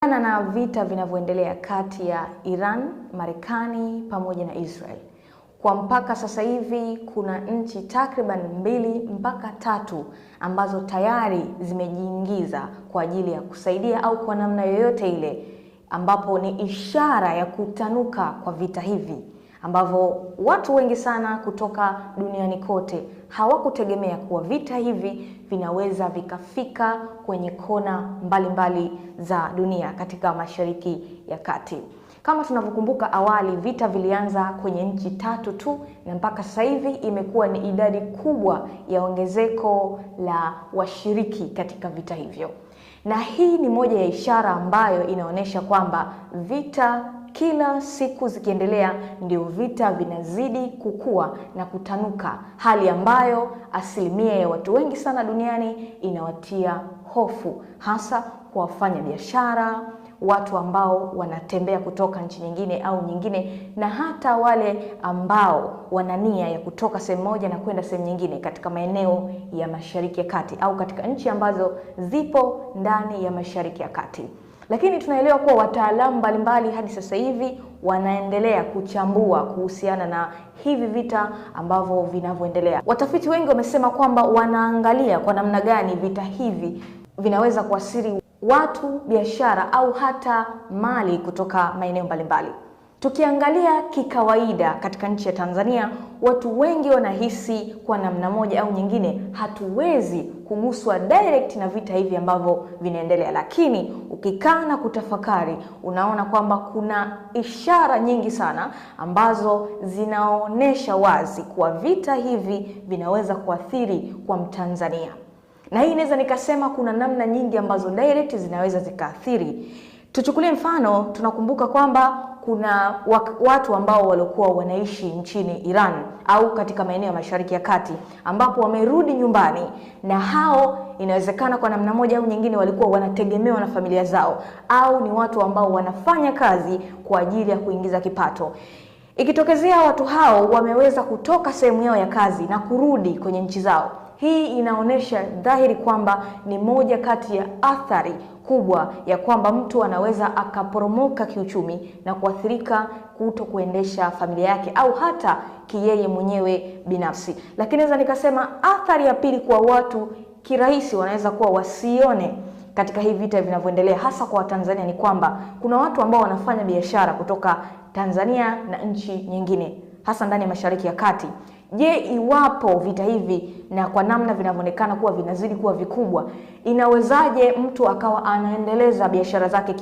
Kutokana na vita vinavyoendelea kati ya Iran, Marekani pamoja na Israel, kwa mpaka sasa hivi kuna nchi takriban 2 mpaka 3 ambazo tayari zimejiingiza kwa ajili ya kusaidia au kwa namna yoyote ile, ambapo ni ishara ya kutanuka kwa vita hivi ambavyo watu wengi sana kutoka duniani kote hawakutegemea kuwa vita hivi vinaweza vikafika kwenye kona mbalimbali za dunia katika Mashariki ya Kati. Kama tunavyokumbuka, awali vita vilianza kwenye nchi 3 tu, na mpaka sasa hivi imekuwa ni idadi kubwa ya ongezeko la washiriki katika vita hivyo. Na hii ni moja ya ishara ambayo inaonyesha kwamba vita kila siku zikiendelea ndio vita vinazidi kukua na kutanuka, hali ambayo asilimia ya watu wengi sana duniani inawatia hofu, hasa kwa wafanya biashara, watu ambao wanatembea kutoka nchi nyingine au nyingine, na hata wale ambao wana nia ya kutoka sehemu moja na kwenda sehemu nyingine katika maeneo ya Mashariki ya Kati au katika nchi ambazo zipo ndani ya Mashariki ya Kati. Lakini tunaelewa kuwa wataalamu mbalimbali hadi sasa hivi wanaendelea kuchambua kuhusiana na hivi vita ambavyo vinavyoendelea. Watafiti wengi wamesema kwamba wanaangalia kwa namna gani vita hivi vinaweza kuathiri watu, biashara au hata mali kutoka maeneo mbalimbali. Tukiangalia kikawaida katika nchi ya Tanzania, watu wengi wanahisi kwa namna moja au nyingine hatuwezi kuguswa direct na vita hivi ambavyo vinaendelea, lakini ukikaa na kutafakari unaona kwamba kuna ishara nyingi sana ambazo zinaonesha wazi kuwa vita hivi vinaweza kuathiri kwa Mtanzania. Na hii inaweza nikasema kuna namna nyingi ambazo direct zinaweza zikaathiri. Tuchukulie mfano, tunakumbuka kwamba kuna watu ambao walikuwa wanaishi nchini Iran au katika maeneo ya Mashariki ya Kati, ambapo wamerudi nyumbani, na hao inawezekana kwa namna moja au nyingine walikuwa wanategemewa na familia zao, au ni watu ambao wanafanya kazi kwa ajili ya kuingiza kipato. Ikitokezea watu hao wameweza kutoka sehemu yao ya kazi na kurudi kwenye nchi zao, hii inaonyesha dhahiri kwamba ni moja kati ya athari kubwa ya kwamba mtu anaweza akaporomoka kiuchumi na kuathirika kuto kuendesha familia yake au hata kiyeye mwenyewe binafsi. Lakini naweza nikasema athari ya pili kwa watu kirahisi wanaweza kuwa wasione katika hivi vita vinavyoendelea, hasa kwa Tanzania, ni kwamba kuna watu ambao wanafanya biashara kutoka Tanzania na nchi nyingine, hasa ndani ya Mashariki ya Kati. Je, iwapo vita hivi na kwa namna vinavyoonekana kuwa vinazidi kuwa vikubwa, inawezaje mtu akawa anaendeleza biashara zake